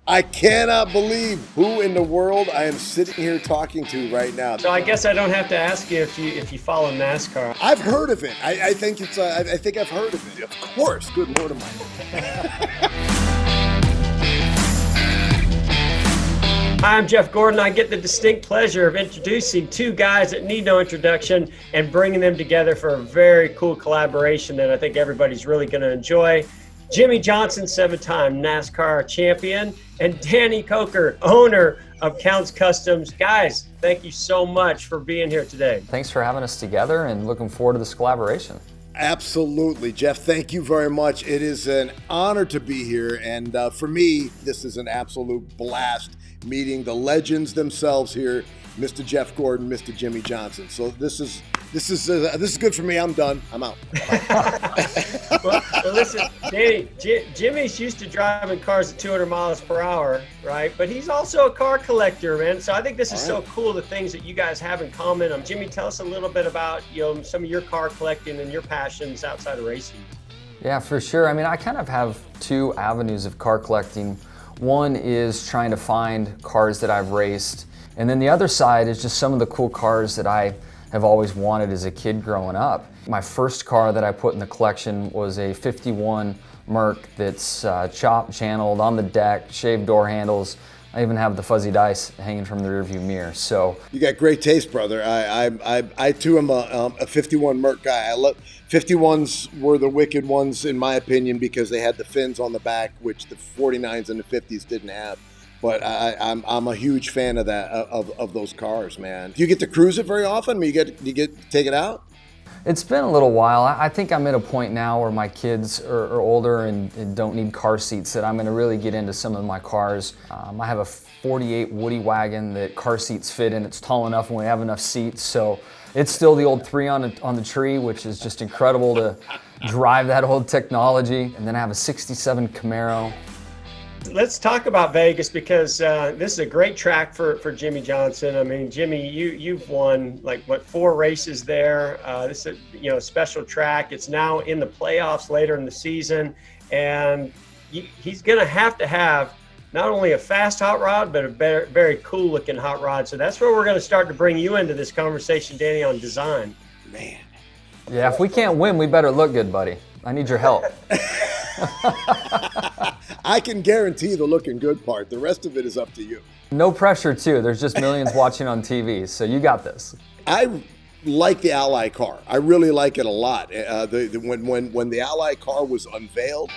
I cannot believe who in the world I am sitting here talking to right now. So I guess I don't have to ask you if you follow NASCAR. I've heard of it. I think it's. I think I've heard of it. Of course. Good Lord Almighty. Hi, I'm Jeff Gordon. I get the distinct pleasure of introducing two guys that need no introduction and bringing them together for a very cool collaboration that I think everybody's really going to enjoy. Jimmie Johnson, 7-time NASCAR champion, and Danny Koker, owner of Counts Customs. Guys, thank you so much for being here today. Thanks for having us together and looking forward to this collaboration. Absolutely, Jeff. Thank you very much. It is an honor to be here. And for me, this is an absolute blast meeting the legends themselves here, Mr. Jeff Gordon, Mr. Jimmie Johnson. So this is good for me. I'm done. I'm out. Well, listen, Danny, Jimmy's used to driving cars at 200 miles per hour, right? But he's also a car collector, man. So I think this is so cool, the things that you guys have in common. Jimmie, tell us a little bit about some of your car collecting and your passions outside of racing. Yeah, for sure. I kind of have two avenues of car collecting. One is trying to find cars that I've raced, and then the other side is just some of the cool cars that I have always wanted as a kid growing up. My first car that I put in the collection was a 51 Merc that's chopped, channeled, on the deck, shaved door handles. I even have the fuzzy dice hanging from the rearview mirror. So you got great taste, brother. I too am a 51 Merc guy. I love 51s were the wicked ones in my opinion because they had the fins on the back, which the 49s and the 50s didn't have. But I'm a huge fan of that of those cars, man. Do you get to cruise it very often? You get to take it out? It's been a little while. I think I'm at a point now where my kids are older and don't need car seats that I'm going to really get into some of my cars. I have a 48 Woody wagon that car seats fit in. It's tall enough and we have enough seats. So it's still the old 3 on the tree, which is just incredible to drive that old technology. And then I have a 67 Camaro. Let's talk about Vegas because this is a great track for Jimmie Johnson. Jimmie, you've won 4 races there. This is a special track. It's now in the playoffs later in the season, and he's going to have not only a fast hot rod but a very, very cool looking hot rod. So that's where we're going to start to bring you into this conversation, Danny, on design. Man. Yeah, if we can't win, we better look good, buddy. I need your help. I can guarantee the looking good part. The rest of it is up to you. No pressure, too. There's just millions watching on TV, so you got this. I like the Ally car. I really like it a lot. When the Ally car was unveiled,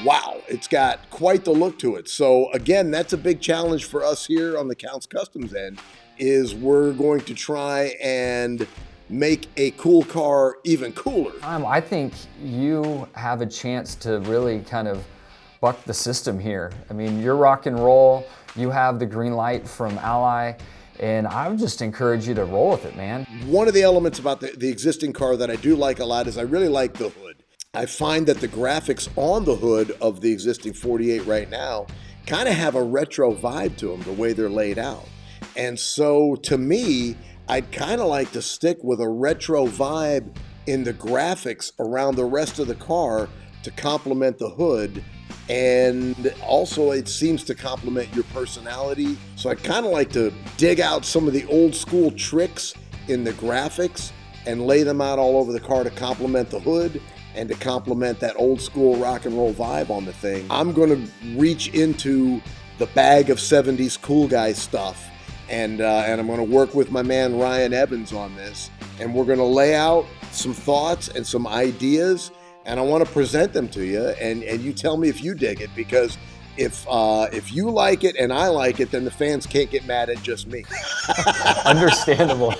wow, it's got quite the look to it. So again, that's a big challenge for us here on the Counts Customs end, is we're going to try and make a cool car even cooler. I think you have a chance to really kind of buck the system here. You're rock and roll, you have the green light from Ally, and I would just encourage you to roll with it, man. One of the elements about the existing car that I do like a lot is I really like the hood. I find that the graphics on the hood of the existing 48 right now kind of have a retro vibe to them, the way they're laid out. And so to me, I'd kind of like to stick with a retro vibe in the graphics around the rest of the car to complement the hood. And also it seems to complement your personality. So I kind of like to dig out some of the old school tricks in the graphics and lay them out all over the car to complement the hood and to complement that old school rock and roll vibe on the thing. I'm going to reach into the bag of 70s cool guy stuff. And I'm going to work with my man Ryan Evans on this. And we're going to lay out some thoughts and some ideas. And I want to present them to you, and you tell me if you dig it, because if you like it and I like it, then the fans can't get mad at just me. Understandable.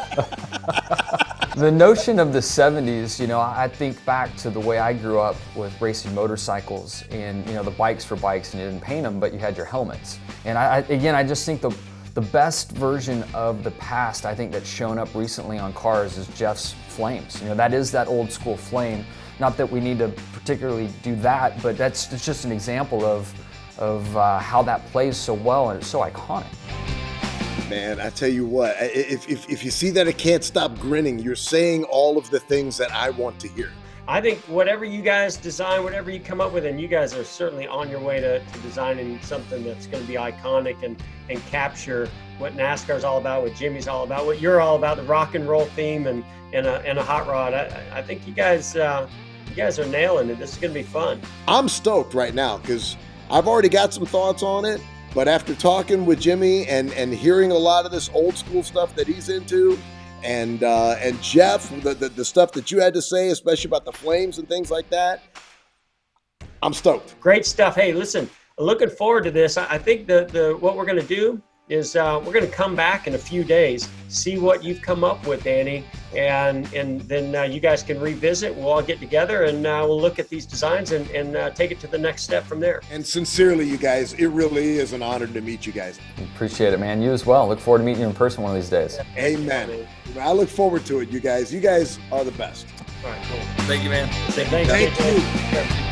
The notion of the 70s, I think back to the way I grew up with racing motorcycles, and the bikes were bikes and you didn't paint them, but you had your helmets. And I just think the best version of the past, I think, that's shown up recently on cars is Jeff's flames. That is that old school flame. Not that we need to particularly do that, but it's just an example of how that plays so well, and it's so iconic. Man, I tell you what, if you see that it can't stop grinning, you're saying all of the things that I want to hear. I think whatever you guys design, whatever you come up with, and you guys are certainly on your way to designing something that's going to be iconic and capture what NASCAR's all about, what Jimmie's all about, what you're all about, the rock and roll theme and a hot rod. I think you guys are nailing it. This is going to be fun. I'm stoked right now because I've already got some thoughts on it. But after talking with Jimmie and hearing a lot of this old school stuff that he's into, and Jeff, the stuff that you had to say, especially about the flames and things like that, I'm stoked. Great stuff. Hey, listen, looking forward to this. I think what we're going to do is we're going to come back in a few days, see what you've come up with, Danny, and then you guys can revisit. We'll all get together and we'll look at these designs and take it to the next step from there. And sincerely, you guys, it really is an honor to meet you guys. Appreciate it, man. You as well. Look forward to meeting you in person one of these days. Amen. I look forward to it, you guys. You guys are the best. All right, cool. Thank you, man. Thanks. Thank you.